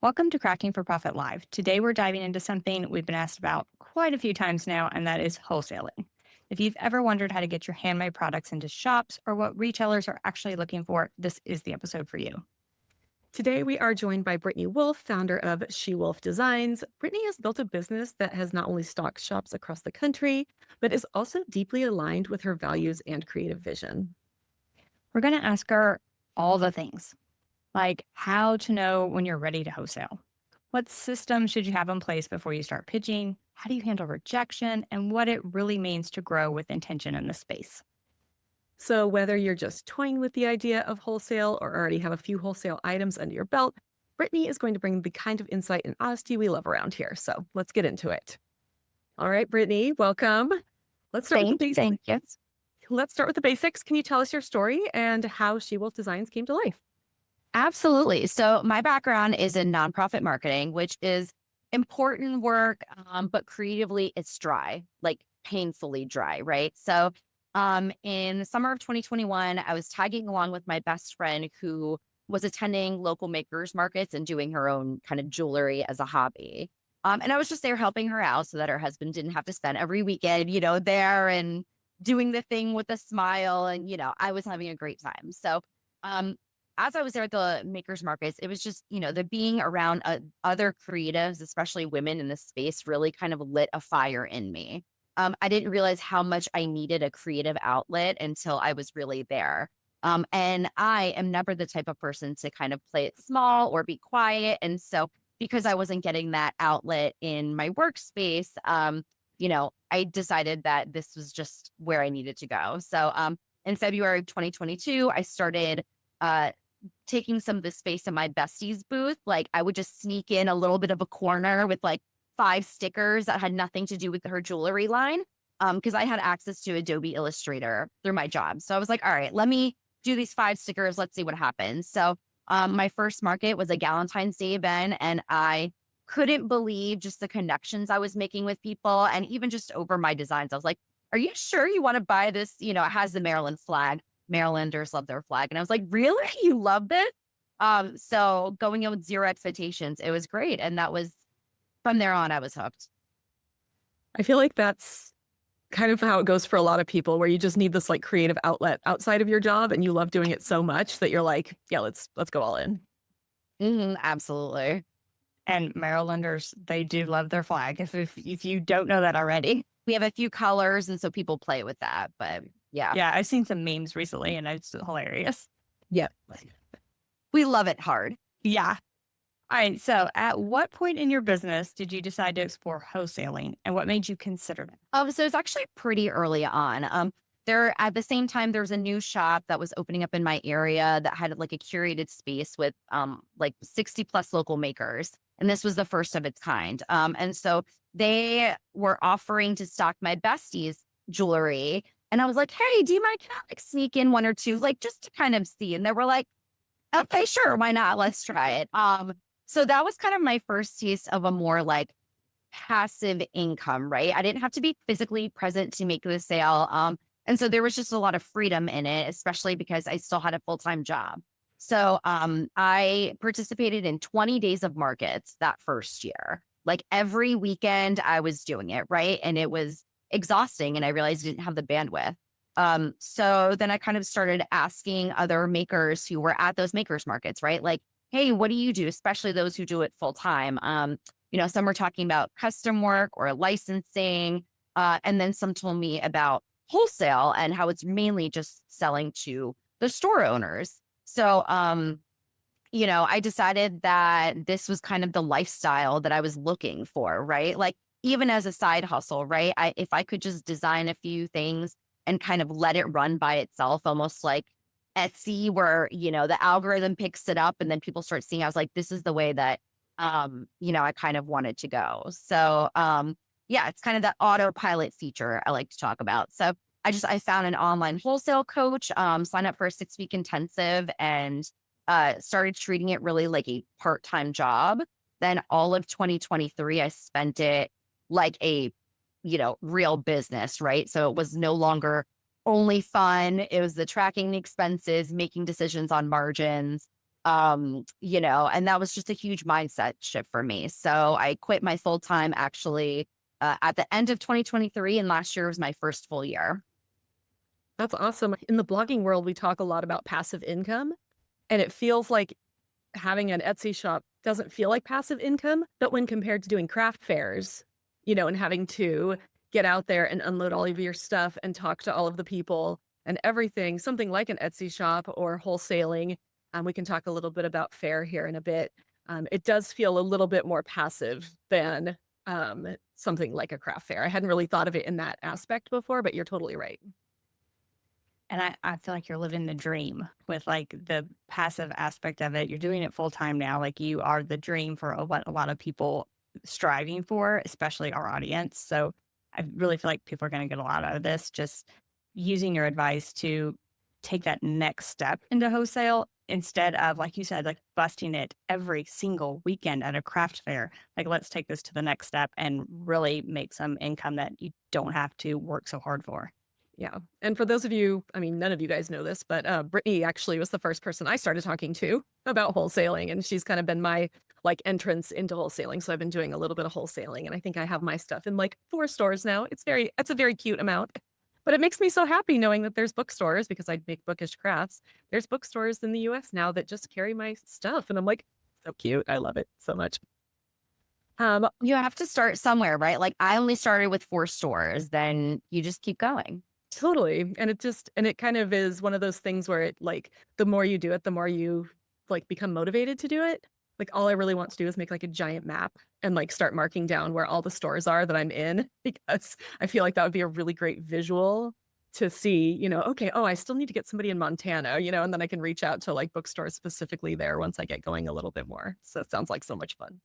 Welcome to Crafting for Profit Live. Today we're diving into something we've been asked about quite a few times now, and that is wholesaling. If you've ever wondered how to get your handmade products into shops or what retailers are actually looking for, this is the episode for you. Today, we are joined by Brittany Wolf, founder of SHEWOLF Designs. Brittany has built a business that has not only stocked shops across the country, but is also deeply aligned with her values and creative vision. We're going to ask her all the things, like how to know when you're ready to wholesale. What system should you have in place before you start pitching? How do you handle rejection? And what it really means to grow with intention in the space. So, whether you're just toying with the idea of wholesale or already have a few wholesale items under your belt, Brittany is going to bring the kind of insight and honesty we love around here. So, let's get into it. All right, Brittany, welcome. Let's start with the basics. Thank you. Let's start with the basics. Can you tell us your story and how SHEWOLF Designs came to life? Absolutely. So my background is in nonprofit marketing, which is important work, but creatively it's dry, like painfully dry, right? So in the summer of 2021, I was tagging along with my best friend who was attending local makers markets and doing her own kind of jewelry as a hobby. And I was just there helping her out so that her husband didn't have to spend every weekend, there and doing the thing with a smile. And, I was having a great time. So um, as I was there at the makers markets, it was just, the being around other creatives, especially women in this space, really kind of lit a fire in me. I didn't realize how much I needed a creative outlet until I was really there. And I am never the type of person to kind of play it small or be quiet. And so because I wasn't getting that outlet in my workspace, I decided that this was just where I needed to go. So in February of 2022, I started taking some of the space in my bestie's booth. Like I would just sneak in a little bit of a corner with like 5 stickers that had nothing to do with her jewelry line. Because I had access to Adobe Illustrator through my job. So I was like, all right, let me do these 5 stickers. Let's see what happens. So my first market was a Valentine's Day event, and I couldn't believe just the connections I was making with people. And even just over my designs, I was like, are you sure you want to buy this? It has the Maryland flag. Marylanders love their flag. And I was like, really? You love this? So going in with zero expectations, it was great. And that was from there on, I was hooked. I feel like that's kind of how it goes for a lot of people, where you just need this like creative outlet outside of your job and you love doing it so much that you're like, yeah, let's go all in. Absolutely. And Marylanders, they do love their flag. If you don't know that already. We have a few colors, and so people play with that. But yeah. Yeah, I've seen some memes recently and it's hilarious. Yeah. We love it hard. Yeah. All right. So at what point in your business did you decide to explore wholesaling and what made you consider it? So it's actually pretty early on. There at the same time, there was a new shop that was opening up in my area that had like a curated space with like 60 plus local makers. And this was the first of its kind. And so they were offering to stock my bestie's jewelry. And I was like, hey, do you mind? Can I like sneak in 1 or 2, like just to kind of see? And they were like, okay, sure, why not? Let's try it. So that was kind of my first taste of a more like passive income, right? I didn't have to be physically present to make the sale. And so there was just a lot of freedom in it, especially because I still had a full-time job. So I participated in 20 days of markets that first year. Like every weekend I was doing it, right? And it was exhausting, and I realized I didn't have the bandwidth. So then I kind of started asking other makers who were at those makers markets, right? Like, hey, what do you do? Especially those who do it full time. Some were talking about custom work or licensing. And then some told me about wholesale and how it's mainly just selling to the store owners. So, I decided that this was kind of the lifestyle that I was looking for, right? Like even as a side hustle, right? If I could just design a few things and kind of let it run by itself, almost like Etsy, where, the algorithm picks it up and then people start seeing, I was like, this is the way that, I kind of wanted to go. So, yeah, it's kind of that autopilot feature I like to talk about. So I found an online wholesale coach, signed up for a 6-week intensive, and started treating it really like a part-time job. Then all of 2023, I spent it like a, real business, right? So it was no longer only fun. It was the tracking the expenses, making decisions on margins. And that was just a huge mindset shift for me. So I quit my full time actually at the end of 2023, and last year was my first full year. That's awesome. In the blogging world, we talk a lot about passive income, and it feels like having an Etsy shop doesn't feel like passive income, but when compared to doing craft fairs, and having to get out there and unload all of your stuff and talk to all of the people and everything, something like an Etsy shop or wholesaling, we can talk a little bit about fair here in a bit. It does feel a little bit more passive than something like a craft fair. I hadn't really thought of it in that aspect before, but you're totally right. And I feel like you're living the dream with like the passive aspect of it. You're doing it full time now. Like you are the dream for what a lot of people striving for, especially our audience. So I really feel like people are going to get a lot out of this, just using your advice to take that next step into wholesale instead of, like you said, like busting it every single weekend at a craft fair. Like, let's take this to the next step and really make some income that you don't have to work so hard for. Yeah. And for those of you, I mean, none of you guys know this, but Brittany actually was the first person I started talking to about wholesaling. And she's kind of been my like entrance into wholesaling. So I've been doing a little bit of wholesaling, and I think I have my stuff in like 4 stores now. It's a very cute amount, but it makes me so happy knowing that there's bookstores, because I make bookish crafts. There's bookstores in the US now that just carry my stuff. And I'm like, so cute. I love it so much. You have to start somewhere, right? Like I only started with 4 stores, then you just keep going. Totally. And it kind of is one of those things where it like, the more you do it, the more you like become motivated to do it. Like all I really want to do is make like a giant map and like start marking down where all the stores are that I'm in, because I feel like that would be a really great visual to see, okay, oh, I still need to get somebody in Montana, and then I can reach out to like bookstores specifically there once I get going a little bit more. So it sounds like so much fun.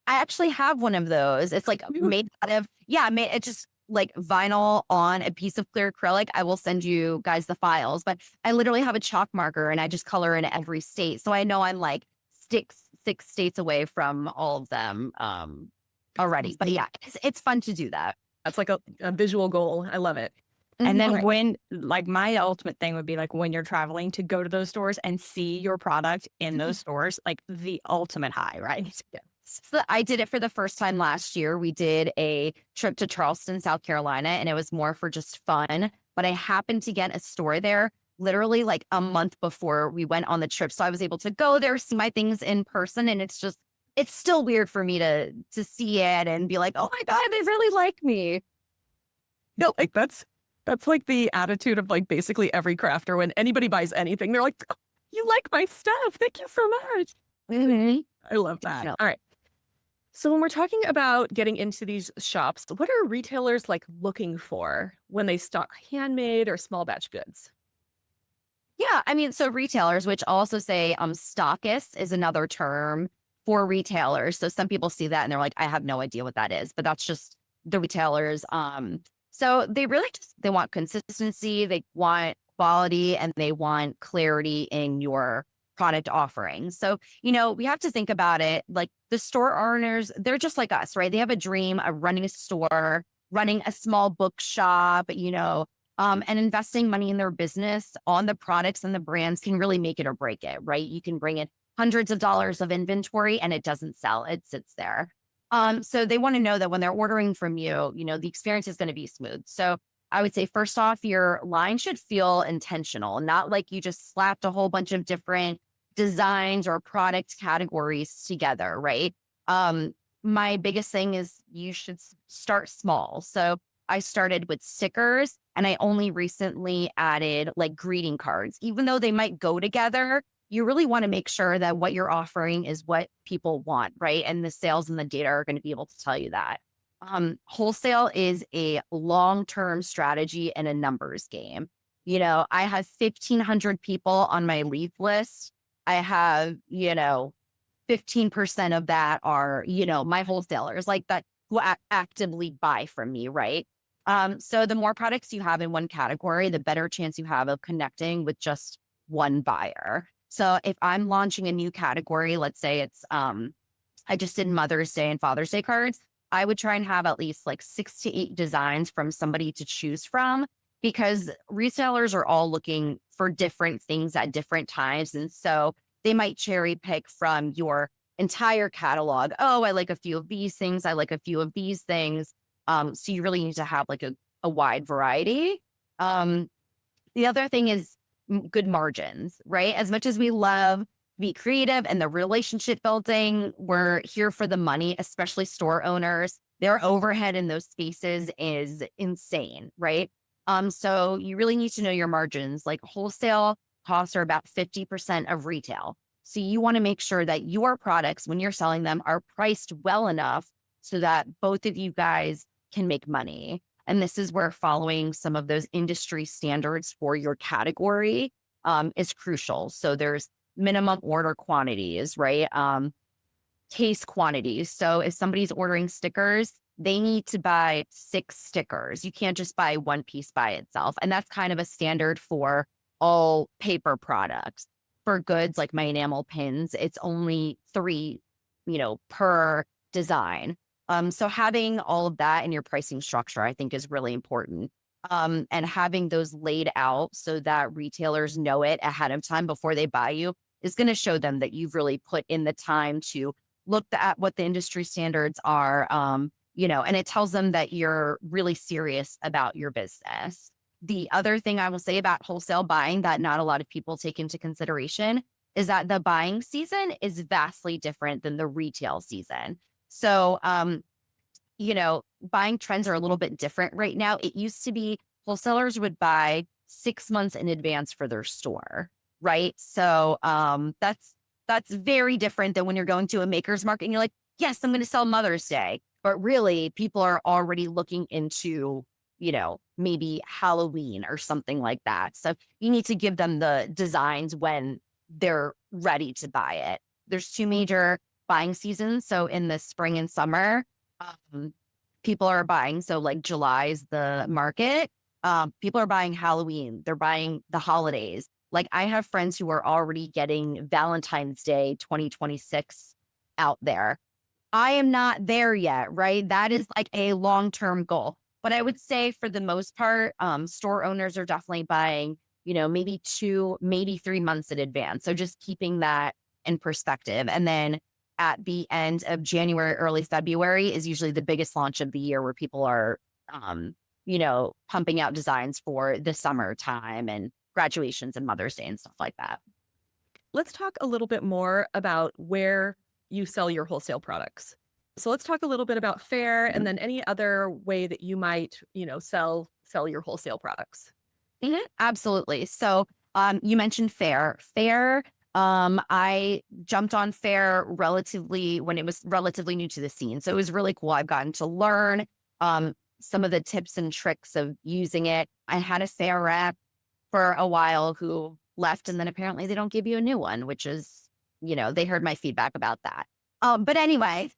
I actually have one of those. It's like made out of, it's just like vinyl on a piece of clear acrylic. I will send you guys the files, but I literally have a chalk marker and I just color in every state. So I know I'm like 6 states away from all of them already. But yeah, it's fun to do that. That's like a visual goal. I love it. And then when, like, my ultimate thing would be like when you're traveling to go to those stores and see your product in those stores, like the ultimate high, right? Yeah. So I did it for the first time last year. We did a trip to Charleston, South Carolina, and it was more for just fun. But I happened to get a store there literally like a month before we went on the trip. So I was able to go there, see my things in person. And it's still weird for me to see it and be like, oh my God, they really like me. No, like that's like the attitude of like basically every crafter. When anybody buys anything, they're like, oh, you like my stuff. Thank you so much. Mm-hmm. I love that. All right. So when we're talking about getting into these shops, what are retailers like looking for when they stock handmade or small batch goods? Yeah, I mean, so retailers, which also say stockists is another term for retailers. So some people see that and they're like, I have no idea what that is, but that's just the retailers. So they really they want consistency, they want quality, and they want clarity in your product offering. So, we have to think about it like the store owners, they're just like us, right? They have a dream of running a store, running a small bookshop, and investing money in their business on the products and the brands can really make it or break it, right? You can bring in hundreds of dollars of inventory and it doesn't sell, it sits there. So they want to know that when they're ordering from you, the experience is going to be smooth. So I would say, first off, your line should feel intentional, not like you just slapped a whole bunch of different designs or product categories together, right? My biggest thing is you should start small. So I started with stickers and I only recently added like greeting cards. Even though they might go together, you really want to make sure that what you're offering is what people want, right? And the sales and the data are going to be able to tell you that. Wholesale is a long-term strategy and a numbers game. I have 1,500 people on my lead list. I have, 15% of that are, my wholesalers like that who actively buy from me, right? So the more products you have in one category, the better chance you have of connecting with just one buyer. So if I'm launching a new category, let's say it's, I just did Mother's Day and Father's Day cards, I would try and have at least like 6 to 8 designs from somebody to choose from, because resellers are all looking for different things at different times. And so they might cherry pick from your entire catalog. Oh, I like a few of these things. I like a few of these things. So you really need to have like a wide variety. Um, the other thing is good margins, right? As much as we love to be creative and the relationship building, we're here for the money, especially store owners. Their overhead in those spaces is insane, right? So you really need to know your margins. Like wholesale costs are about 50% of retail. So you want to make sure that your products, when you're selling them, are priced well enough so that both of you guys can make money. And this is where following some of those industry standards for your category is crucial. So there's minimum order quantities, right? Case quantities. So if somebody's ordering stickers, they need to buy 6 stickers. You can't just buy one piece by itself. And that's kind of a standard for all paper products. For goods like my enamel pins, it's only 3, per design. So having all of that in your pricing structure, I think, is really important. And having those laid out so that retailers know it ahead of time before they buy you is going to show them that you've really put in the time to look at what the industry standards are, and it tells them that you're really serious about your business. The other thing I will say about wholesale buying that not a lot of people take into consideration is that the buying season is vastly different than the retail season. So, buying trends are a little bit different right now. It used to be wholesalers would buy 6 months in advance for their store, right? So, that's very different than when you're going to a maker's market and you're like, yes, I'm going to sell Mother's Day. But really, people are already looking into, maybe Halloween or something like that. So you need to give them the designs when they're ready to buy it. There's 2 major buying seasons. So in the spring and summer, people are buying. So like July is the market. People are buying Halloween. They're buying the holidays. Like I have friends who are already getting Valentine's Day 2026 out there. I am not there yet, right? That is like a long-term goal. But I would say for the most part, store owners are definitely buying, maybe 2, maybe 3 months in advance. So just keeping that in perspective. And then at the end of January, early February is usually the biggest launch of the year where people are, pumping out designs for the summertime and graduations and Mother's Day and stuff like that. Let's talk a little bit more about where you sell your wholesale products. So let's talk a little bit about Fair and then any other way that you might, sell your wholesale products. Absolutely. So you mentioned Fair. Fair, I jumped on Fair when it was relatively new to the scene. So it was really cool. I've gotten to learn some of the tips and tricks of using it. I had a Fair rep for a while who left, and then apparently they don't give you a new one, which is, they heard my feedback about that. But anyway,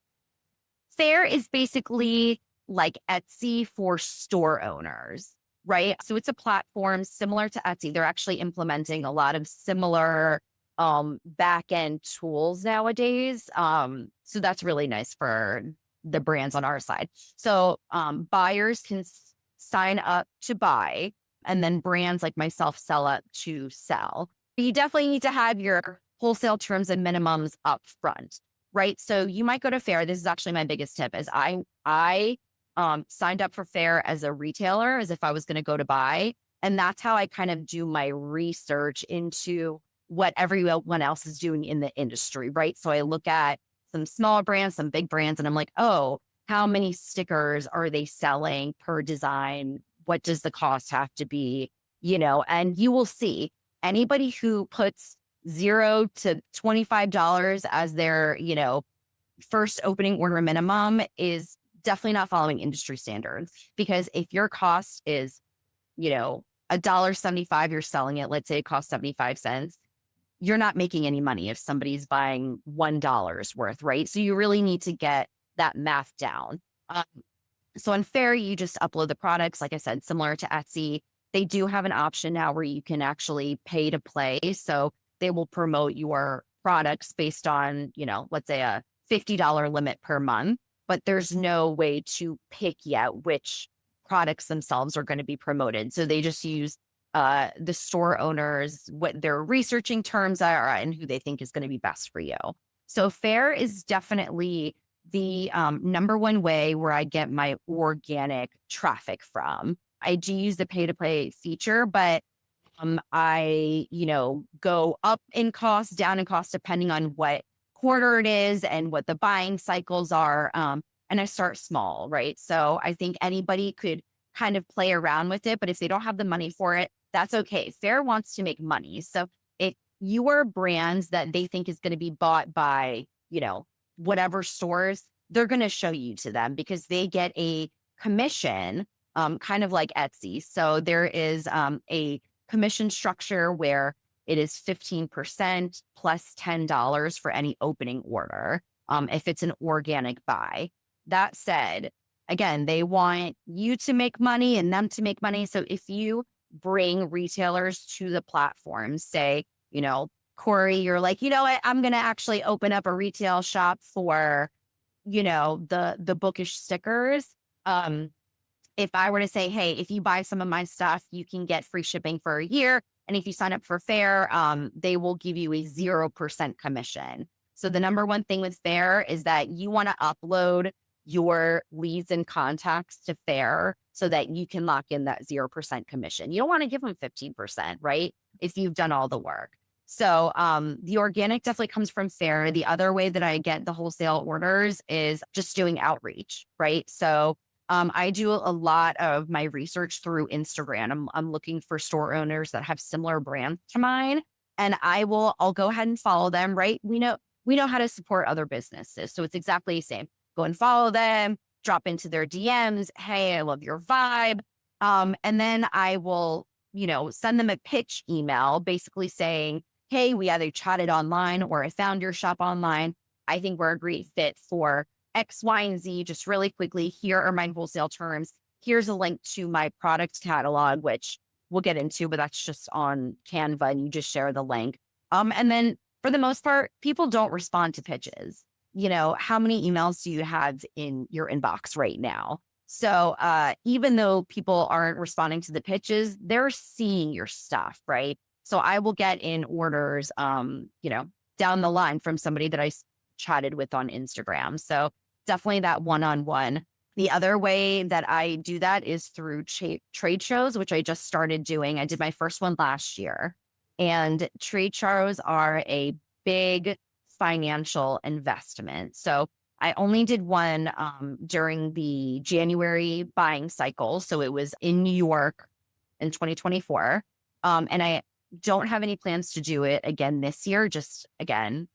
Fair is basically like Etsy for store owners, right? So it's a platform similar to Etsy. They're actually implementing a lot of similar back-end tools nowadays. So that's really nice for the brands on our side. So buyers can sign up to buy, and then brands like myself sell up to sell. You definitely need to have your wholesale terms and minimums up front, right? So you might go to Fair. This is actually my biggest tip is I signed up for Fair as a retailer, as if I was going to go to buy. And that's how I kind of do my research into what everyone else is doing in the industry, right? So I look at some small brands, some big brands, and I'm like, oh, how many stickers are they selling per design? What does the cost have to be? And you will see anybody who puts $0 to $25 as their, first opening order minimum is definitely not following industry standards. Because if your cost is, $1.75, you're selling it, let's say it costs 75 cents, you're not making any money if somebody's buying $1 worth, right? So you really need to get that math down. So on Fair, you just upload the products. Like I said, similar to Etsy, they do have an option now where you can actually pay to play. So they will promote your products based on, let's say a $50 limit per month, but there's no way to pick yet which products themselves are going to be promoted. So they just use the store owners, what their researching terms are, and who they think is going to be best for you. So fair is definitely the number one way where I get my organic traffic from. I do use the pay to play feature, but I, go up in cost, down in cost, depending on what quarter it is and what the buying cycles are. And I start small, right? So I think anybody could kind of play around with it, but if they don't have the money for it, that's okay. Fair wants to make money. So if you are brands that they think is going to be bought by, whatever stores, they're going to show you to them because they get a commission, kind of like Etsy. So there is a commission structure where it is 15% plus $10 for any opening order, if it's an organic buy. That said, again, they want you to make money and them to make money. So if you bring retailers to the platform, say, Corey, you're like, you know what, I'm going to actually open up a retail shop for, the bookish stickers. If I were to say, hey, if you buy some of my stuff, you can get free shipping for a year. And if you sign up for Fair, they will give you a 0% commission. So the number one thing with Fair is that you want to upload your leads and contacts to Fair so that you can lock in that 0% commission. You don't want to give them 15%, right? If you've done all the work. So the organic definitely comes from Fair. The other way that I get the wholesale orders is just doing outreach, right? So I do a lot of my research through Instagram. I'm looking for store owners that have similar brands to mine, and I'll go ahead and follow them, right? We know how to support other businesses. So it's exactly the same. Go and follow them, drop into their DMs. Hey, I love your vibe. And then I will, send them a pitch email basically saying, hey, we either chatted online or I found your shop online. I think we're a great fit for X, Y, and Z. Just really quickly, here are my wholesale terms. Here's a link to my product catalog, which we'll get into, but that's just on Canva and you just share the link. And then for the most part, people don't respond to pitches. How many emails do you have in your inbox right now? So even though people aren't responding to the pitches, they're seeing your stuff, right? So I will get in orders, down the line from somebody that I chatted with on Instagram. So definitely that one-on-one. The other way that I do that is through trade shows, which I just started doing. I did my first one last year. And trade shows are a big financial investment. So I only did one during the January buying cycle. So it was in New York in 2024. And I don't have any plans to do it again this year, just again,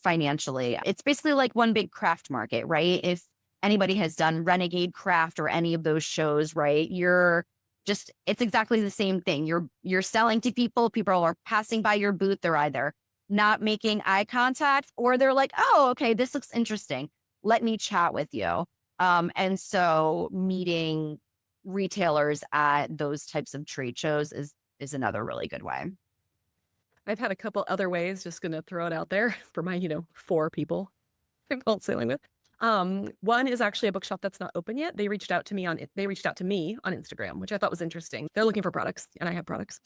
financially. It's basically like one big craft market, right? If anybody has done Renegade Craft or any of those shows, right? It's exactly the same thing. You're selling to people are passing by your booth. They're either not making eye contact or they're like, oh, okay, this looks interesting. Let me chat with you. And so meeting retailers at those types of trade shows is another really good way. I've had a couple other ways, just going to throw it out there for my, 4 people I'm wholesaling with. One is actually a bookshop that's not open yet. They reached out to me on Instagram, which I thought was interesting. They're looking for products and I have products.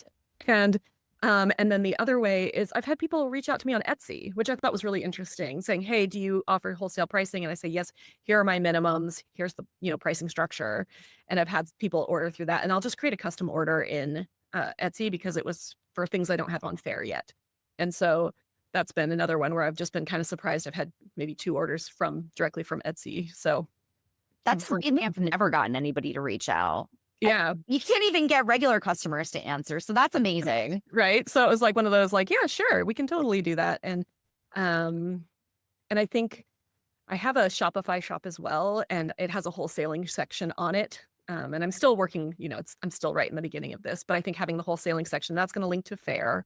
And then the other way is I've had people reach out to me on Etsy, which I thought was really interesting, saying, hey, do you offer wholesale pricing? And I say, yes, here are my minimums. Here's the, pricing structure. And I've had people order through that. And I'll just create a custom order in Etsy because it was for things I don't have on Fair yet. And so that's been another one where I've just been kind of surprised. I've had maybe 2 orders directly from Etsy. So that's something I've never gotten anybody to reach out. Yeah. You can't even get regular customers to answer. So that's amazing. Right. So it was like one of those like, yeah, sure, we can totally do that. And I think I have a Shopify shop as well, and it has a wholesaling section on it. And I'm still working, I'm still right in the beginning of this, but I think having the wholesaling section, that's going to link to Fair.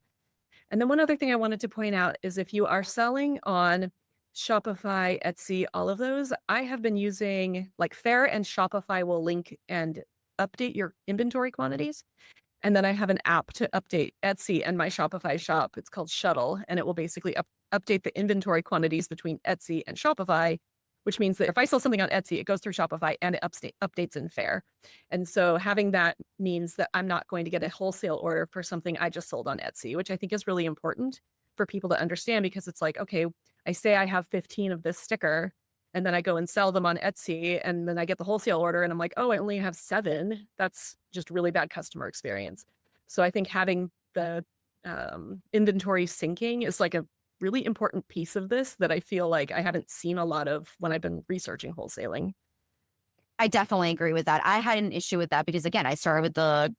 And then one other thing I wanted to point out is if you are selling on Shopify, Etsy, all of those, I have been using like Fair and Shopify will link and update your inventory quantities. And then I have an app to update Etsy and my Shopify shop. It's called Shuttle, and it will basically update the inventory quantities between Etsy and Shopify which means that if I sell something on Etsy, it goes through Shopify and it updates in Fair. And so having that means that I'm not going to get a wholesale order for something I just sold on Etsy, which I think is really important for people to understand, because it's like, okay, I say I have 15 of this sticker and then I go and sell them on Etsy and then I get the wholesale order and I'm like, oh, I only have 7. That's just really bad customer experience. So I think having the inventory syncing is like a really important piece of this that I feel like I haven't seen a lot of when I've been researching wholesaling. I definitely agree with that. I had an issue with that because again, I started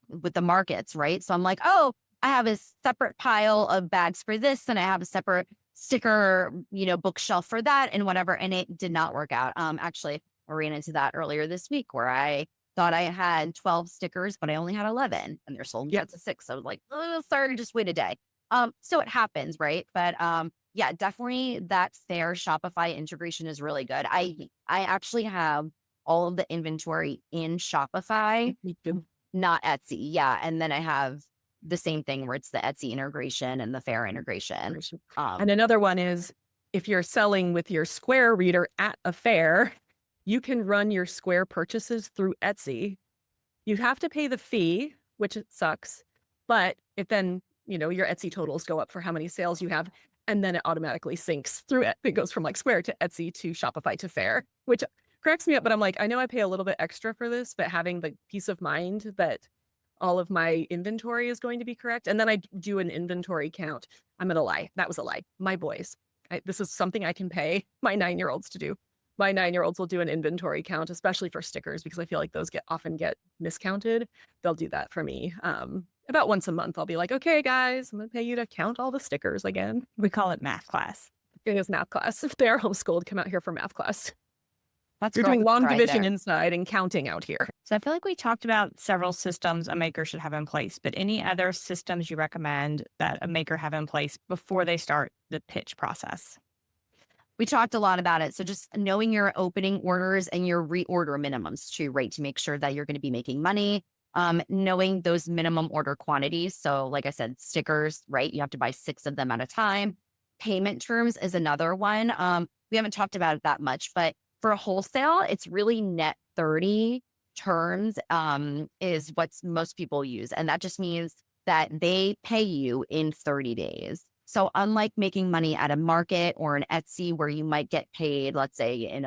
with the markets, right? So I'm like, oh, I have a separate pile of bags for this, and I have a separate sticker, bookshelf for that and whatever. And it did not work out. Actually, I ran into that earlier this week where I thought I had 12 stickers, but I only had 11 and they're sold in sets of 6. So I was like, oh, sorry, just wait a day. So it happens, right? But yeah, definitely that Fair Shopify integration is really good. I actually have all of the inventory in Shopify, Me too. not Etsy. Yeah. And then I have the same thing where it's the Etsy integration and the Fair integration. And another one is if you're selling with your Square reader at a fair, you can run your Square purchases through Etsy. You have to pay the fee, which it sucks, but it then, your Etsy totals go up for how many sales you have. And then it automatically syncs through it. It goes from like Square to Etsy to Shopify to Fair, which cracks me up. But I'm like, I know I pay a little bit extra for this, but having the peace of mind that all of my inventory is going to be correct. And then I do an inventory count. I'm going to lie. That was a lie. My boys, this is something I can pay my 9-year-olds to do. My 9-year-olds will do an inventory count, especially for stickers, because I feel like those often get miscounted. They'll do that for me. About once a month, I'll be like, okay, guys, I'm going to pay you to count all the stickers again. We call it math class. It is math class. If they're homeschooled, come out here for math class. That's You're girl doing long right division there. inside and counting out here. So I feel like we talked about several systems a maker should have in place, but any other systems you recommend that a maker have in place before they start the pitch process? We talked a lot about it. So just knowing your opening orders and your reorder minimums too, right? To make sure that you're going to be making money. Knowing those minimum order quantities. So like I said, stickers, right? You have to buy 6 of them at a time. Payment terms is another one. We haven't talked about it that much, but for a wholesale, it's really net 30 terms is what most people use. And that just means that they pay you in 30 days. So unlike making money at a market or an Etsy where you might get paid, let's say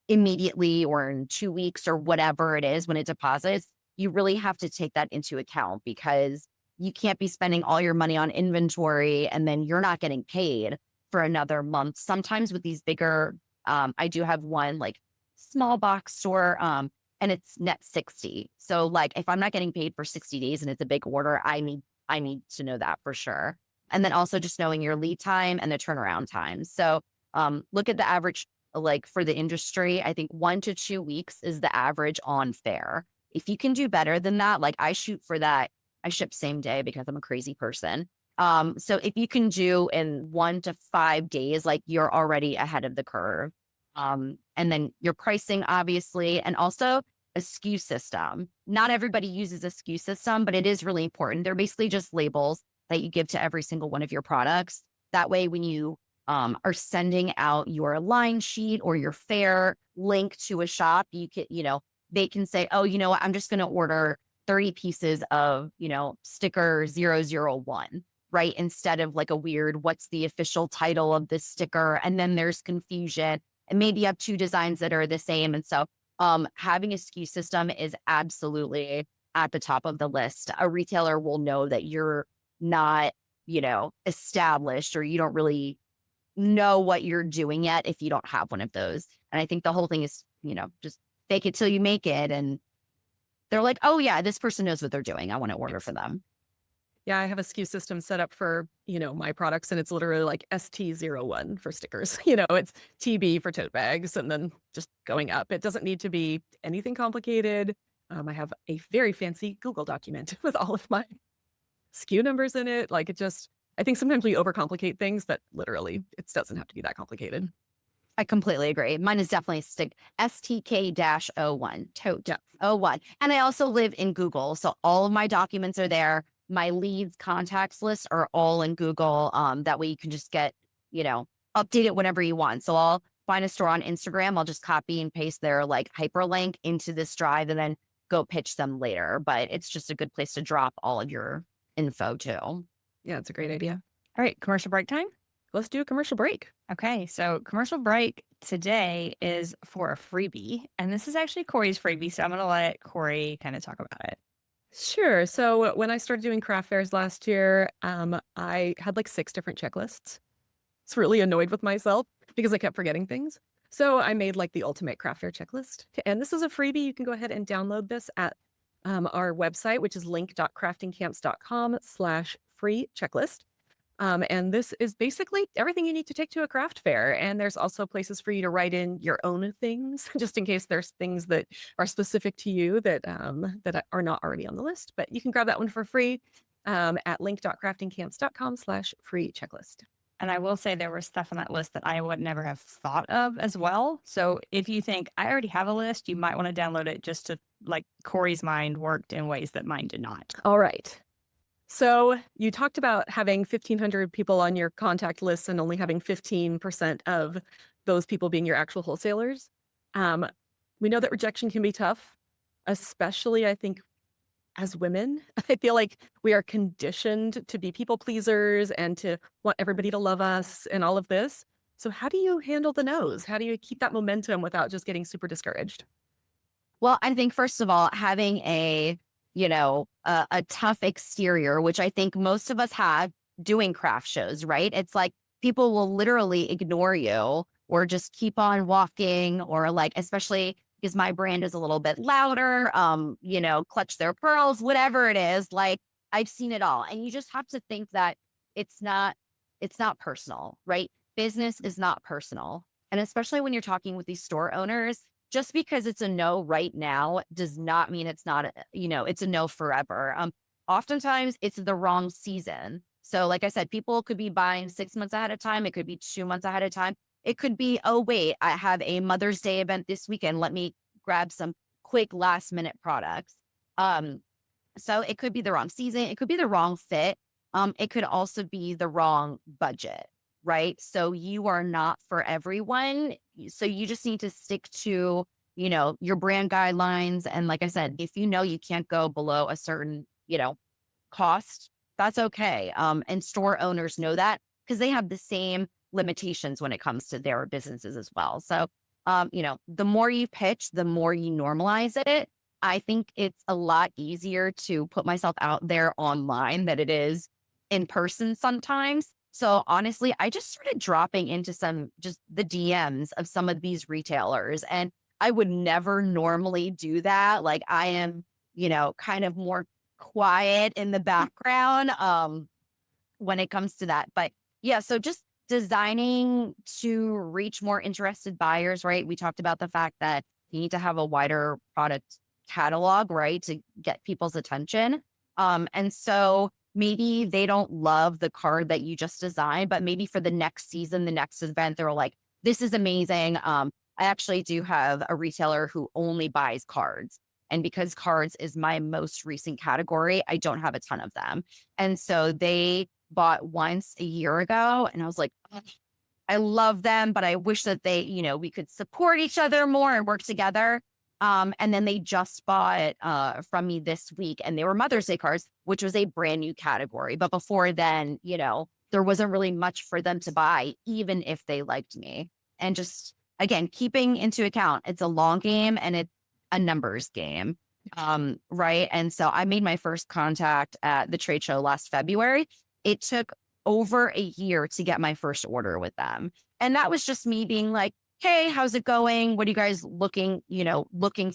immediately or in 2 weeks or whatever it is when it deposits, you really have to take that into account because you can't be spending all your money on inventory and then you're not getting paid for another month. Sometimes with these bigger, I do have one like small box store and it's net 60. So like if I'm not getting paid for 60 days and it's a big order, I need to know that for sure. And then also just knowing your lead time and the turnaround time. So look at the average, like for the industry, I think 1 to 2 weeks is the average on Fair. If you can do better than that, like I shoot for that, I ship same day because I'm a crazy person. So if you can do in 1 to 5 days, like you're already ahead of the curve. And then your pricing, obviously, and also a SKU system. Not everybody uses a SKU system, but it is really important. They're basically just labels that you give to every single one of your products. That way, when you are sending out your line sheet or your Fair link to a shop, you can, they can say, oh, you know what, I'm just going to order 30 pieces of, sticker 001, right? Instead of like a weird, what's the official title of this sticker? And then there's confusion. And maybe you have 2 designs that are the same. And so having a SKU system is absolutely at the top of the list. A retailer will know that you're not, established or you don't really know what you're doing yet if you don't have one of those. And I think the whole thing is, just fake it till you make it. And they're like, oh yeah, this person knows what they're doing. I want to order for them. Yeah, I have a SKU system set up for, my products, and it's literally like ST01 for stickers. It's TB for tote bags, and then just going up. It doesn't need to be anything complicated. I have a very fancy Google document with all of my SKU numbers in it. Like I think sometimes we overcomplicate things, but literally it doesn't have to be that complicated. I completely agree. Mine is definitely STK-01, tote 01. And I also live in Google. So all of my documents are there. My leads contacts lists are all in Google. That way you can just get, update it whenever you want. So find a store on Instagram, I'll just copy and paste their like hyperlink into this drive and then go pitch them later. But it's just a good place to drop all of your info too. Yeah, it's a great idea. All right, commercial break time. Let's do a commercial break. Okay, so commercial break today is for a freebie, and this is actually Corey's freebie, so I'm going to let Corey kind of talk about it. Sure. So when I started doing craft fairs last year, I had like 6 different checklists. I was really annoyed with myself because I kept forgetting things. So I made like the ultimate craft fair checklist. And this is a freebie. You can go ahead and download this at our website, which is link.craftingcamps.com/free checklist. And this is basically everything you need to take to a craft fair. And there's also places for you to write in your own things, just in case there's things that are specific to you that that are not already on the list. But you can grab that one for free at link.craftingcamps.com/free checklist. And I will say there was stuff on that list that I would never have thought of as well. So if you think I already have a list, you might want to download it just to like Corey's mind worked in ways that mine did not. All right. So you talked about having 1,500 people on your contact list and only having 15% of those people being your actual wholesalers. We know that rejection can be tough, especially I think as women. I feel like we are conditioned to be people pleasers and to want everybody to love us and all of this. So how do you handle the no's? How do you keep that momentum without just getting super discouraged? Well, I think first of all, having a tough exterior, which I think most of us have doing craft shows, right? It's like people will literally ignore you or just keep on walking, or like, especially because my brand is a little bit louder, clutch their pearls, whatever it is. Like I've seen it all. And you just have to think that it's not personal, right? Business is not personal. And especially when you're talking with these store owners, just because it's a no right now does not mean it's not, it's a no forever. Oftentimes it's the wrong season. So like I said, people could be buying 6 months ahead of time. It could be 2 months ahead of time. It could be, oh, wait, I have a Mother's Day event this weekend. Let me grab some quick last minute products. So it could be the wrong season. It could be the wrong fit. It could also be the wrong budget, right? So you are not for everyone. So you just need to stick to, your brand guidelines. And like I said, if you can't go below a certain, cost, that's okay. And store owners know that because they have the same limitations when it comes to their businesses as well. So, the more you pitch, the more you normalize it. I think it's a lot easier to put myself out there online than it is in person sometimes. So honestly, I just started dropping into just the DMs of some of these retailers, and I would never normally do that. Like I am, kind of more quiet in the background when it comes to that. But yeah, so just designing to reach more interested buyers, right? We talked about the fact that you need to have a wider product catalog, right, to get people's attention. And so maybe they don't love the card that you just designed, but maybe for the next season, the next event, they're like, this is amazing. I actually do have a retailer who only buys cards. And because cards is my most recent category, I don't have a ton of them. And so they bought once a year ago. And I was like, "Ugh, I love them, but I wish that we could support each other more and work together." And then they just bought from me this week, and they were Mother's Day cards, which was a brand new category. But before then, there wasn't really much for them to buy, even if they liked me. And just, again, keeping into account, it's a long game and it's a numbers game, right? And so I made my first contact at the trade show last February. It took over a year to get my first order with them. And that was just me being like, hey, how's it going? What are you guys looking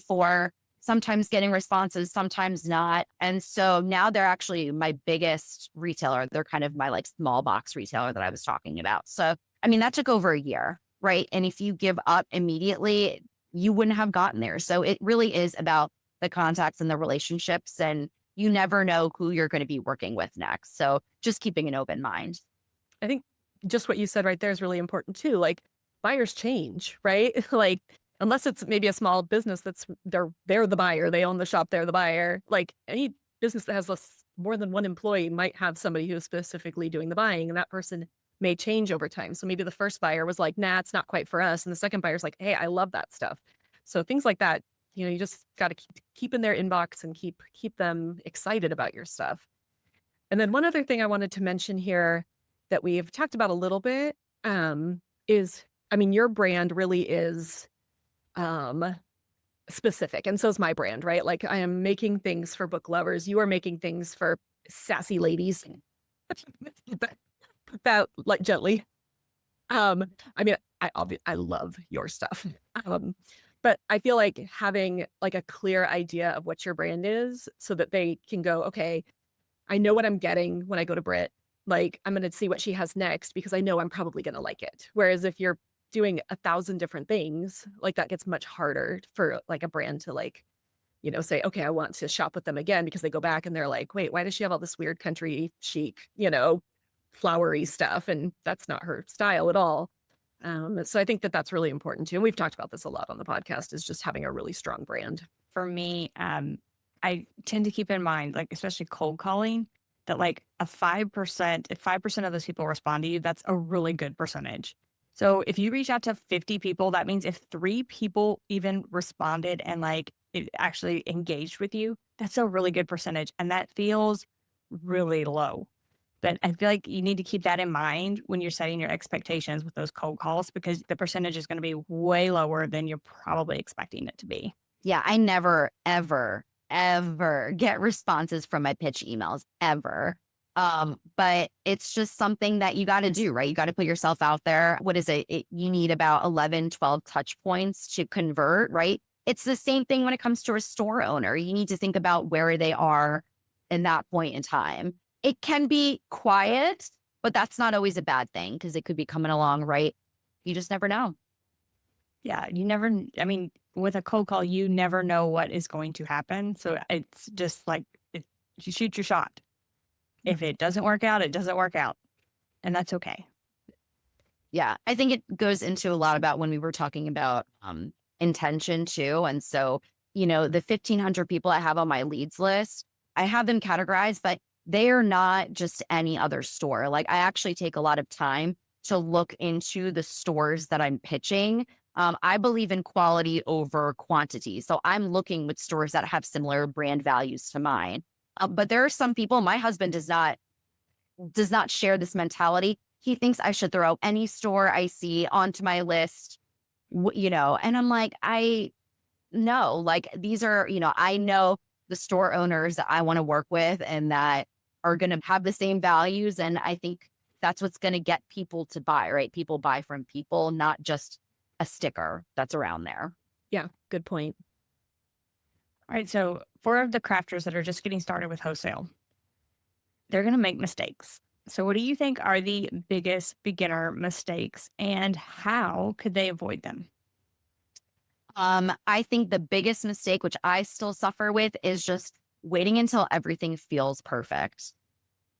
for? Sometimes getting responses, sometimes not. And so now they're actually my biggest retailer. They're kind of my like small box retailer that I was talking about. So, I mean, that took over a year, right? And if you give up immediately, you wouldn't have gotten there. So it really is about the contacts and the relationships, and you never know who you're going to be working with next. So just keeping an open mind. I think just what you said right there is really important too. Like buyers change, right? Like unless it's maybe a small business they're the buyer, they own the shop, they're the buyer. Like any business that has more than one employee might have somebody who's specifically doing the buying, and that person may change over time. So maybe the first buyer was like, nah, it's not quite for us. And the second buyer's like, hey, I love that stuff. So things like that, you just got to keep in their inbox and keep them excited about your stuff. And then one other thing I wanted to mention here that we've talked about a little bit is, your brand really is specific. And so is my brand, right? Like I am making things for book lovers. You are making things for sassy ladies. Put that like gently. I love your stuff. But I feel like having like a clear idea of what your brand is so that they can go, okay, I know what I'm getting when I go to Brit. Like I'm going to see what she has next because I know I'm probably going to like it. Whereas if you're doing 1,000 different things, like that gets much harder for like a brand to like, say, okay, I want to shop with them again because they go back and they're like, wait, why does she have all this weird country chic, flowery stuff? And that's not her style at all. So I think that that's really important too. And we've talked about this a lot on the podcast, is just having a really strong brand. For me, I tend to keep in mind, like, especially cold calling, that like if 5% of those people respond to you, that's a really good percentage. So if you reach out to 50 people, that means if 3 people even responded and like it actually engaged with you, that's a really good percentage. And that feels really low. But I feel like you need to keep that in mind when you're setting your expectations with those cold calls, because the percentage is going to be way lower than you're probably expecting it to be. Yeah, I never, ever, ever get responses from my pitch emails, ever. But it's just something that you got to do, right? You got to put yourself out there. What is it? You need about 11, 12 touch points to convert, right? It's the same thing when it comes to a store owner. You need to think about where they are in that point in time. It can be quiet, but that's not always a bad thing because it could be coming along, right? You just never know. Yeah, with a cold call, you never know what is going to happen. So it's just like, you shoot your shot. If it doesn't work out, it doesn't work out. And that's okay. Yeah, I think it goes into a lot about when we were talking about intention too. And so, the 1,500 people I have on my leads list, I have them categorized, but they are not just any other store. Like I actually take a lot of time to look into the stores that I'm pitching. I believe in quality over quantity. So I'm looking with stores that have similar brand values to mine. But there are some people, my husband does not share this mentality. He thinks I should throw any store I see onto my list, and I'm like, no, like these are, I know the store owners that I want to work with and that are going to have the same values. And I think that's what's going to get people to buy, right? People buy from people, not just a sticker that's around there. Yeah, good point. All right. So for the crafters that are just getting started with wholesale, they're going to make mistakes. So what do you think are the biggest beginner mistakes and how could they avoid them? I think the biggest mistake, which I still suffer with, is just waiting until everything feels perfect.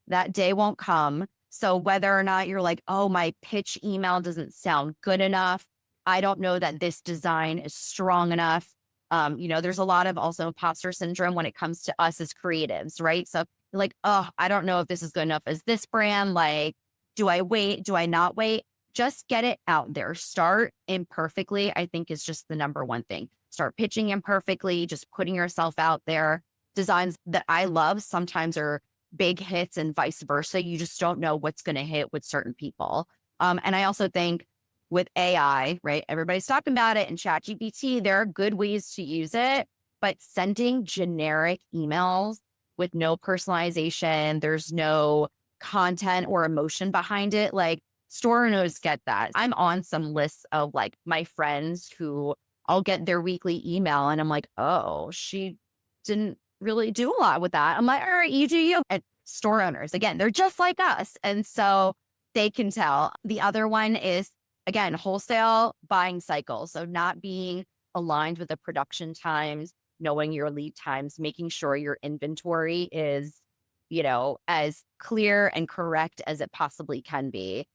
That day won't come. So whether or not you're like, oh, my pitch email doesn't sound good enough, I don't know that this design is strong enough. There's a lot of also imposter syndrome when it comes to us as creatives, right? So like, oh, I don't know if this is good enough as this brand. Like, do I wait? Do I not wait? Just get it out there. Start imperfectly, I think, is just the number one thing. Start pitching imperfectly, just putting yourself out there. Designs that I love sometimes are big hits and vice versa. You just don't know what's going to hit with certain people. And I also think with AI, right? Everybody's talking about it, and ChatGPT, there are good ways to use it, but sending generic emails with no personalization, there's no content or emotion behind it. Like store owners get that. I'm on some lists of like my friends who I'll get their weekly email and I'm like, oh, she didn't really do a lot with that. I'm like, all right, you do you. And store owners, again, they're just like us. And so they can tell. The other one is, again, wholesale buying cycle. So not being aligned with the production times, knowing your lead times, making sure your inventory is, as clear and correct as it possibly can be.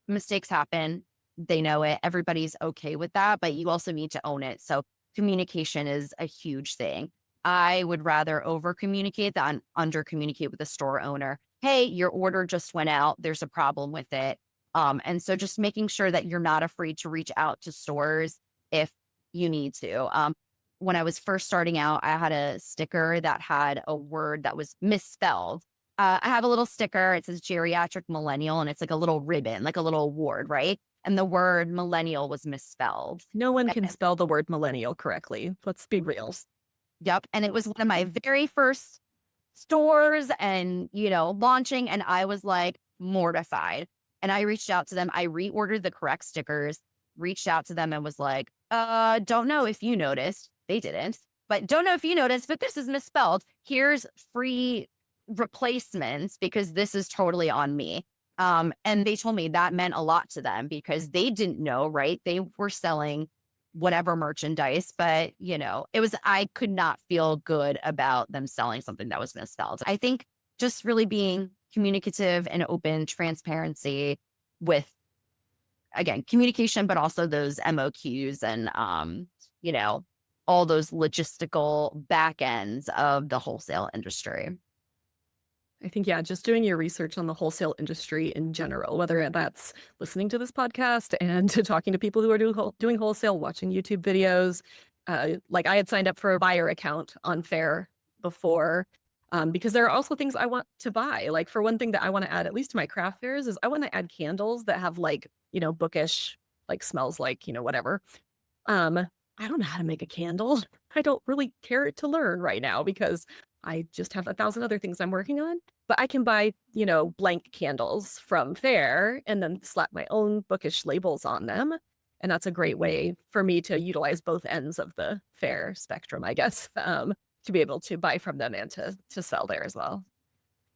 Mistakes happen. They know it. Everybody's okay with that, but you also need to own it. So communication is a huge thing. I would rather over communicate than under communicate with the store owner. Hey, your order just went out. There's a problem with it. And so just making sure that you're not afraid to reach out to stores if you need to. When I was first starting out, I had a sticker that had a word that was misspelled. I have a little sticker. It says geriatric millennial, and it's like a little ribbon, like a little award, right? And the word millennial was misspelled. No one can spell the word millennial correctly. Let's be real. Yep. And it was one of my very first stores and, launching. And I was like mortified. And I reached out to them. I reordered the correct stickers, reached out to them and was like, don't know if you noticed. They didn't, but don't know if you noticed, but this is misspelled. Here's free replacements because this is totally on me. And they told me that meant a lot to them because they didn't know, right? They were selling whatever merchandise, but I could not feel good about them selling something that was misspelled. I think just really being communicative and open, transparency with, again, communication, but also those MOQs and, all those logistical back ends of the wholesale industry. I think, yeah, just doing your research on the wholesale industry in general, whether that's listening to this podcast and to talking to people who are doing wholesale, watching YouTube videos. Like I had signed up for a buyer account on Faire before because there are also things I want to buy. Like for one thing that I want to add, at least to my craft fairs, is I want to add candles that have like, bookish, like smells like, whatever. I don't know how to make a candle. I don't really care to learn right now because I just have 1,000 other things I'm working on, but I can buy, blank candles from Faire and then slap my own bookish labels on them. And that's a great way for me to utilize both ends of the Faire spectrum, I guess, to be able to buy from them and to sell there as well.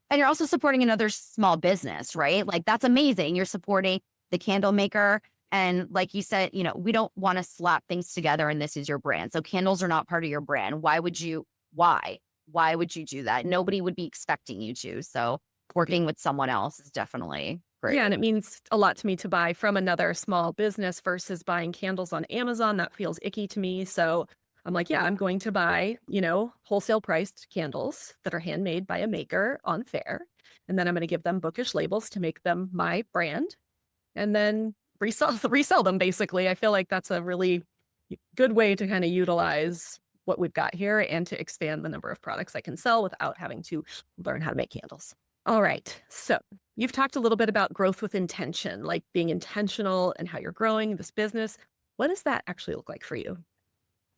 And you're also supporting another small business, right? Like that's amazing. You're supporting the candle maker. And like you said, we don't want to slap things together and this is your brand. So candles are not part of your brand. Why would you do that? Nobody would be expecting you to. So working with someone else is definitely great. Yeah, and it means a lot to me to buy from another small business versus buying candles on Amazon. That feels icky to me. So I'm like, yeah, I'm going to buy, wholesale priced candles that are handmade by a maker on Faire. And then I'm going to give them bookish labels to make them my brand and then resell them basically. I feel like that's a really good way to kind of utilize what we've got here and to expand the number of products I can sell without having to learn how to make candles. All right. So you've talked a little bit about growth with intention, like being intentional and how you're growing this business. What does that actually look like for you?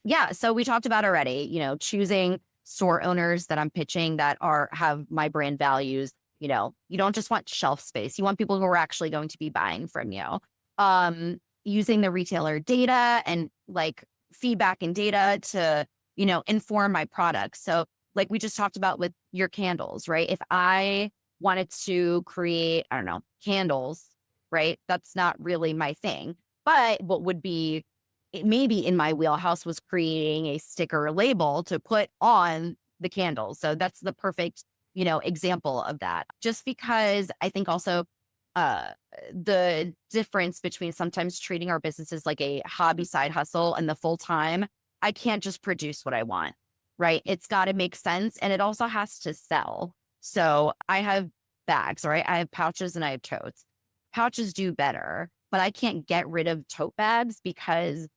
Yeah. So we talked about already, choosing store owners that I'm pitching that have my brand values. You don't just want shelf space. You want people who are actually going to be buying from you. Using the retailer data and like feedback and data to, inform my products. So like we just talked about with your candles, right? If I wanted to create, I don't know, candles, right? That's not really my thing. But what would be maybe in my wheelhouse was creating a sticker label to put on the candles. So that's the perfect, example of that. Just because I think also the difference between sometimes treating our businesses like a hobby side hustle and the full time, I can't just produce what I want, right? It's got to make sense. And it also has to sell. So I have bags, right? I have pouches and I have totes. Pouches do better, but I can't get rid of tote bags because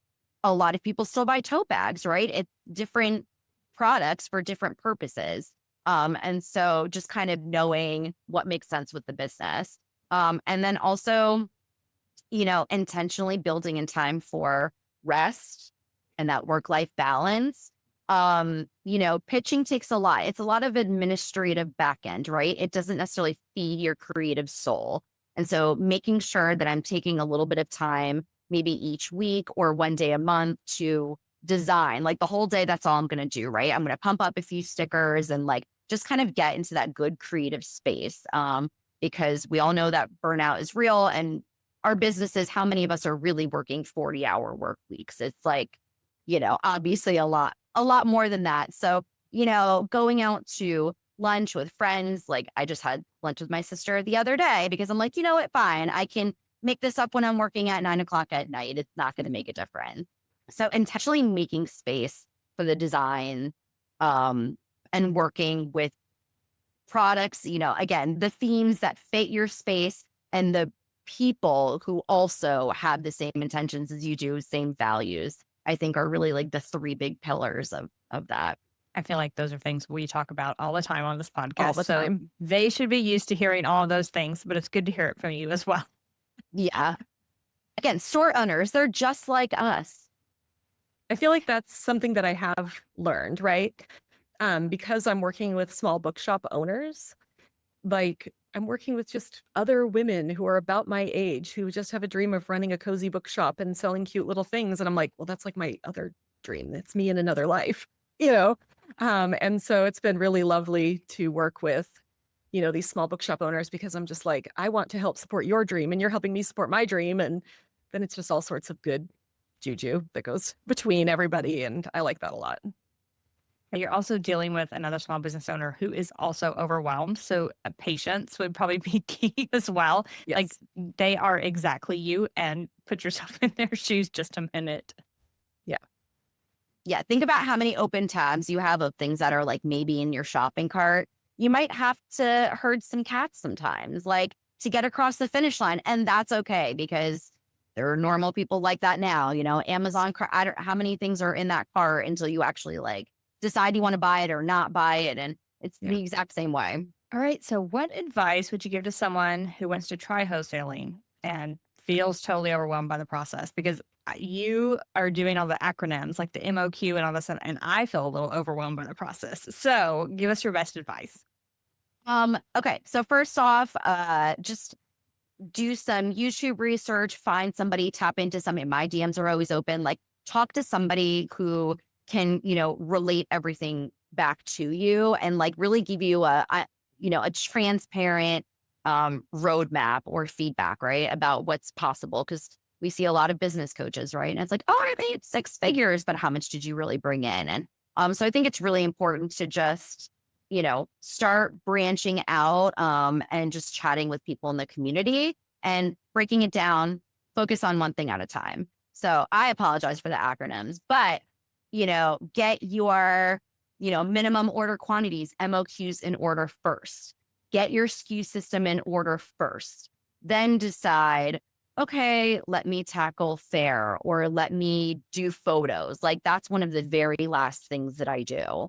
a lot of people still buy tote bags, right? It's different products for different purposes. And so just kind of knowing what makes sense with the business. And then also, intentionally building in time for rest and that work-life balance. Pitching takes a lot. It's a lot of administrative back end, right? It doesn't necessarily feed your creative soul. And so making sure that I'm taking a little bit of time, maybe each week or one day a month to design, like the whole day, that's all I'm going to do, right? I'm going to pump up a few stickers and like just kind of get into that good creative space. Because we all know that burnout is real and our businesses, how many of us are really working 40-hour work weeks? It's like, obviously a lot more than that. So, going out to lunch with friends, like I just had lunch with my sister the other day because I'm like, what, fine. I can make this up when I'm working at 9:00 at night. It's not going to make a difference. So intentionally making space for the design, and working with products, again, the themes that fit your space and the people who also have the same intentions as you do, same values, I think are really like the three big pillars of that. I feel like those are things we talk about all the time on this all podcast. the So time. they should be used to hearing all of those things, but it's good to hear it from you as well. Yeah. Again, store owners, they're just like us. I feel like that's something that I have learned, right? Because I'm working with small bookshop owners, like I'm working with just other women who are about my age who just have a dream of running a cozy bookshop and selling cute little things. And I'm like, well, that's like my other dream. It's me in another life, you know? And so it's been really lovely to work with, these small bookshop owners because I'm just like, I want to help support your dream and you're helping me support my dream. And then it's just all sorts of good juju that goes between everybody. And I like that a lot. You're also dealing with another small business owner who is also overwhelmed. So patience would probably be key as well. Yes. Like they are exactly you, and put yourself in their shoes just a minute. Yeah. Think about how many open tabs you have of things that are like maybe in your shopping cart. You might have to herd some cats sometimes, like to get across the finish line. And that's okay because there are normal people like that now. Amazon, I don't how many things are in that cart until you actually like decide you want to buy it or not buy it. And it's the exact same way. All right. So, what advice would you give to someone who wants to try wholesaling and feels totally overwhelmed by the process? Because you are doing all the acronyms like the MOQ and all this, and I feel a little overwhelmed by the process. So, give us your best advice. Okay. So first off, just do some YouTube research, find somebody, tap into somebody. My DMs are always open. Like talk to somebody who can, relate everything back to you and like really give you a transparent roadmap or feedback, right? About what's possible. Cause we see a lot of business coaches, right? And it's like, oh, I made 6 figures, but how much did you really bring in? And so I think it's really important to just, start branching out and just chatting with people in the community and breaking it down, focus on one thing at a time. So I apologize for the acronyms, but, get your, minimum order quantities, MOQs in order first. Get your SKU system in order first. Then decide, okay, let me tackle fair or let me do photos. Like that's one of the very last things that I do.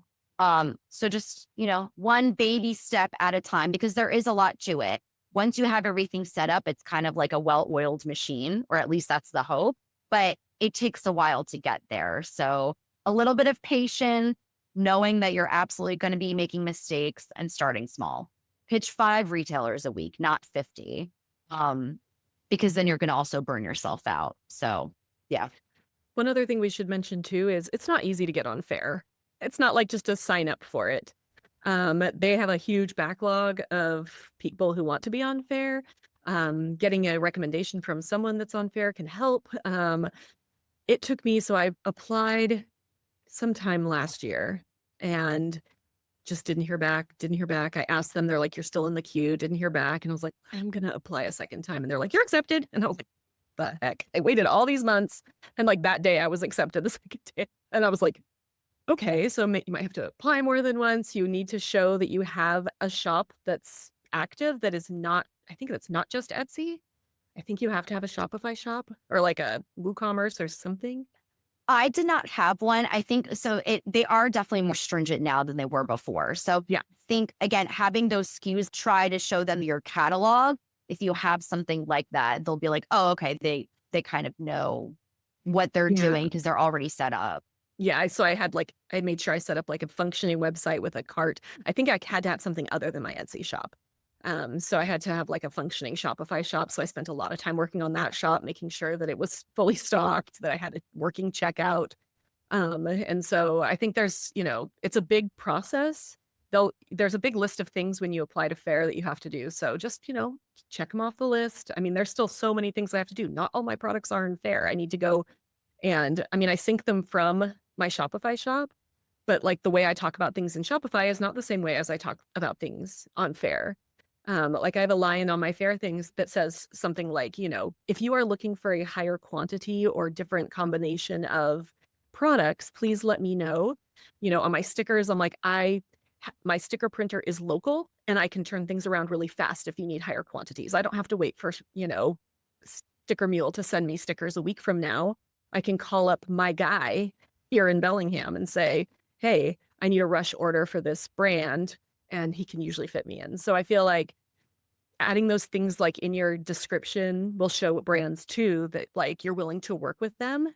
So just, one baby step at a time because there is a lot to it. Once you have everything set up, it's kind of like a well-oiled machine, or at least that's the hope, but it takes a while to get there. So a little bit of patience, knowing that you're absolutely going to be making mistakes and starting small. Pitch 5 retailers a week, not 50. Because then you're going to also burn yourself out. So yeah. One other thing we should mention too is it's not easy to get on Fair. It's not like just to sign up for it. They have a huge backlog of people who want to be on Fair. Getting a recommendation from someone that's on Fair can help. It took me, so I applied sometime last year and just didn't hear back. I asked them, they're like, you're still in the queue, didn't hear back. And I was like, I'm going to apply a second time. And they're like, you're accepted. And I was like, the heck? I waited all these months. And like that day I was accepted the second day. And I was like, okay, so you might have to apply more than once. You need to show that you have a shop that's active, that is not, I think that's not just Etsy. I think you have to have a Shopify shop or like a WooCommerce or something. I did not have one. I think so. They are definitely more stringent now than they were before. So Yeah. Think again, having those SKUs, try to show them your catalog. If you have something like that, they'll be like, oh, okay, they kind of know what they're doing because they're already set up. Yeah, so I made sure I set up like a functioning website with a cart. I think I had to have something other than my Etsy shop. So I had to have like a functioning Shopify shop. So I spent a lot of time working on that shop, making sure that it was fully stocked, that I had a working checkout. And so I think there's, it's a big process. There's a big list of things when you apply to Fair that you have to do. So just, check them off the list. I mean, there's still so many things I have to do. Not all my products are in Fair. I need to go and I sync them from my Shopify shop, but like the way I talk about things in Shopify is not the same way as I talk about things on Fair. Like I have a line on my Fair things that says something like, if you are looking for a higher quantity or different combination of products, please let me know. On my stickers, I'm like, my sticker printer is local and I can turn things around really fast if you need higher quantities. I don't have to wait for, sticker mule to send me stickers a week from now, I can call up my guy here in Bellingham and say, hey, I need a rush order for this brand, and he can usually fit me in. So I feel like adding those things like in your description will show brands too that like you're willing to work with them.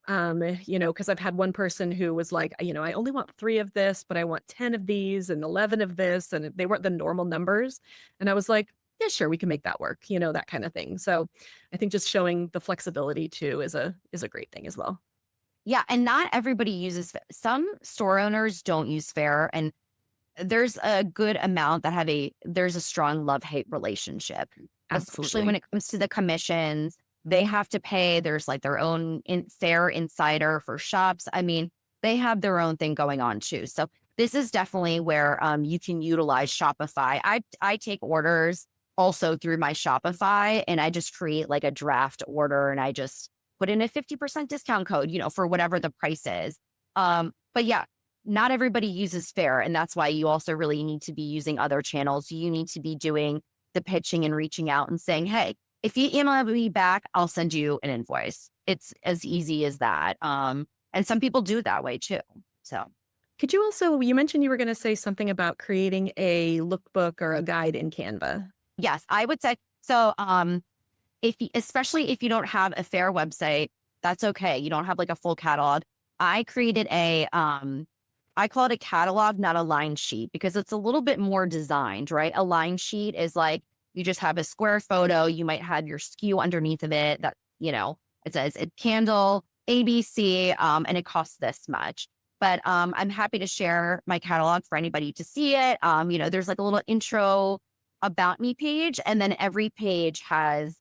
Because I've had one person who was like, I only want 3 of this, but I want 10 of these and 11 of this, and they weren't the normal numbers. And I was like, yeah, sure, we can make that work, that kind of thing. So I think just showing the flexibility too is a great thing as well. Yeah, and not everybody uses some store owners don't use Fair, and there's a good amount that there's a strong love-hate relationship, especially when Absolutely. it comes to the commissions. They have to pay. There's like their own Fair insider for shops. I mean, they have their own thing going on too. So this is definitely where you can utilize Shopify. I take orders also through my Shopify, and I just create like a draft order, and I just put in a 50% discount code, for whatever the price is. But yeah, not everybody uses Fair, and that's why you also really need to be using other channels. You need to be doing the pitching and reaching out and saying, hey, if you email me back, I'll send you an invoice. It's as easy as that. And some people do it that way too. So Could you also, you mentioned you were going to say something about creating a lookbook or a guide in Canva. yes, I would say so. Especially if you don't have a Fair website, that's okay. You don't have like a full catalog. I created I call it a catalog, not a line sheet, because it's a little bit more designed, right? A line sheet is like, you just have a square photo. You might have your SKU underneath of it that, it says a candle, ABC, and it costs this much. But I'm happy to share my catalog for anybody to see it. There's like a little intro about me page, and then every page has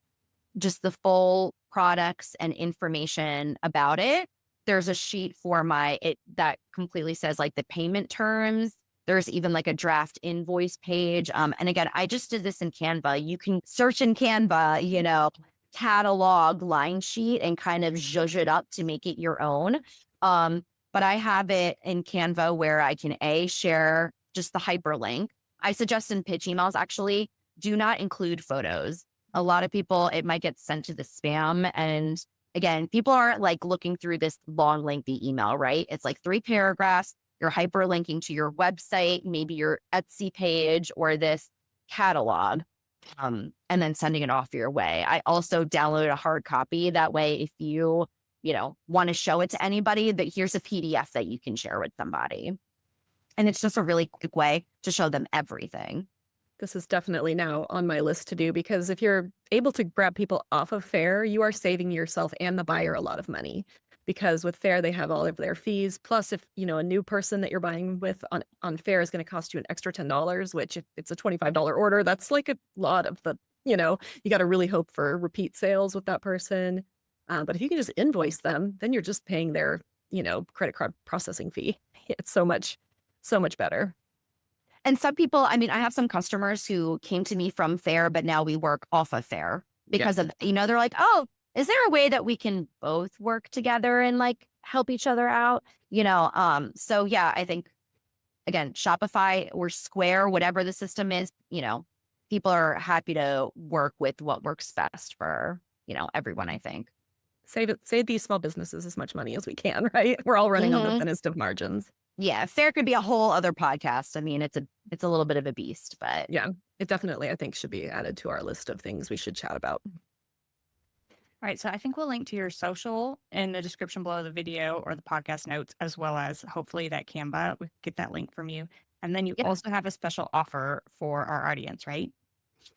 just the full products and information about it. There's a sheet for that completely says like the payment terms. There's even like a draft invoice page. And again, I just did this in Canva. You can search in Canva, catalog line sheet and kind of zhuzh it up to make it your own. But I have it in Canva where I can share just the hyperlink. I suggest in pitch emails, actually, do not include photos. A lot of people, it might get sent to the spam. And again, people aren't like looking through this long, lengthy email, right? It's like 3 paragraphs. You're hyperlinking to your website, maybe your Etsy page or this catalog, and then sending it off your way. I also download a hard copy. That way, if you, want to show it to anybody, that here's a PDF that you can share with somebody. And it's just a really quick way to show them everything. This is definitely now on my list to do, because if you're able to grab people off of Fair, you are saving yourself and the buyer a lot of money. Because with Fair, they have all of their fees. Plus, if a new person that you're buying with on Fair is going to cost you an extra $10, which if it's a $25 order, that's like a lot of the, you got to really hope for repeat sales with that person. But if you can just invoice them, then you're just paying their, credit card processing fee. It's so much better. And some people, I have some customers who came to me from Fair, but now we work off of Fair because of, they're like, oh, is there a way that we can both work together and like help each other out? So yeah, I think, again, Shopify or Square, whatever the system is, people are happy to work with what works best for, everyone, I think. Save these small businesses as much money as we can, right? We're all running on the thinnest of margins. Yeah, Fair could be a whole other podcast. It's a little bit of a beast, but yeah, it definitely, I think, should be added to our list of things we should chat about. All right, so I think we'll link to your social in the description below the video or the podcast notes, as well as hopefully that Canva. We get that link from you. And then you also have a special offer for our audience, right?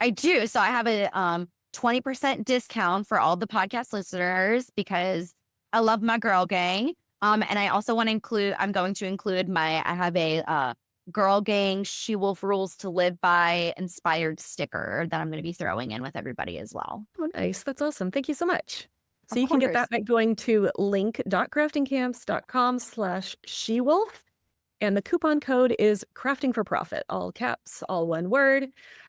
I do. So I have a 20% discount for all the podcast listeners because I love my girl gang. And I also want to I'm going to include I have a Girl Gang SHEWOLF Rules to Live By inspired sticker that I'm going to be throwing in with everybody as well. Oh, nice. That's awesome. Thank you so much. So Of you can get course. that by going to link.craftingcamps.com/SHEWOLF. And the coupon code is crafting for profit, all caps, all one word.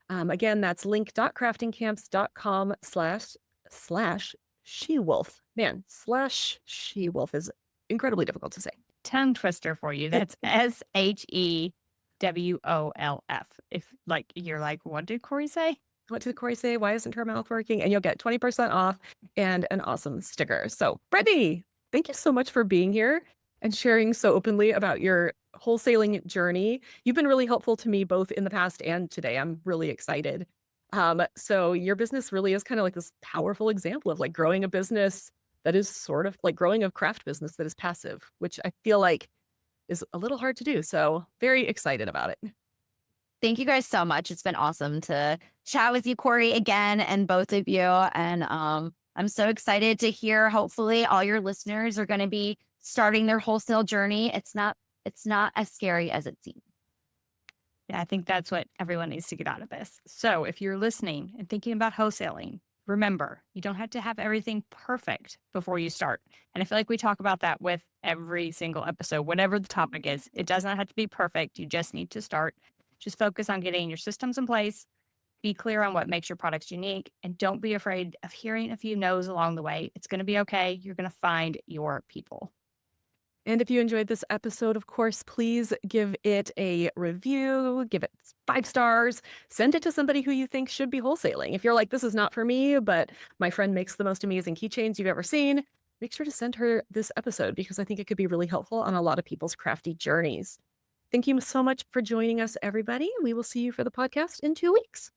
Again, that's link.craftingcamps.com//SHEWOLF. Man, /SHEWOLF is incredibly difficult to say. Tongue twister for you. That's SHEWOLF. If like you're like, what did Corey say? what did Corey say? Why isn't her mouth working? And you'll get 20% off and an awesome sticker. So, Brittany, thank you so much for being here and sharing so openly about your wholesaling journey. You've been really helpful to me both in the past and today. I'm really excited. So your business really is kind of like this powerful example of like growing a business that is sort of like growing a craft business that is passive, which I feel like is a little hard to do. So very excited about it. Thank you guys so much. It's been awesome to chat with you, Corey, again, and both of you. And I'm so excited to hear. Hopefully, all your listeners are going to be starting their wholesale journey. It's not as scary as it seems. Yeah, I think that's what everyone needs to get out of this. So if you're listening and thinking about wholesaling, remember, you don't have to have everything perfect before you start. And I feel like we talk about that with every single episode, whatever the topic is. It does not have to be perfect. You just need to start. Just focus on getting your systems in place. Be clear on what makes your products unique. And don't be afraid of hearing a few no's along the way. It's going to be okay. You're going to find your people. And if you enjoyed this episode, of course, please give it a review, give it 5 stars, send it to somebody who you think should be wholesaling. If you're like, this is not for me, but my friend makes the most amazing keychains you've ever seen, make sure to send her this episode because I think it could be really helpful on a lot of people's crafty journeys. Thank you so much for joining us, everybody. We will see you for the podcast in 2 weeks.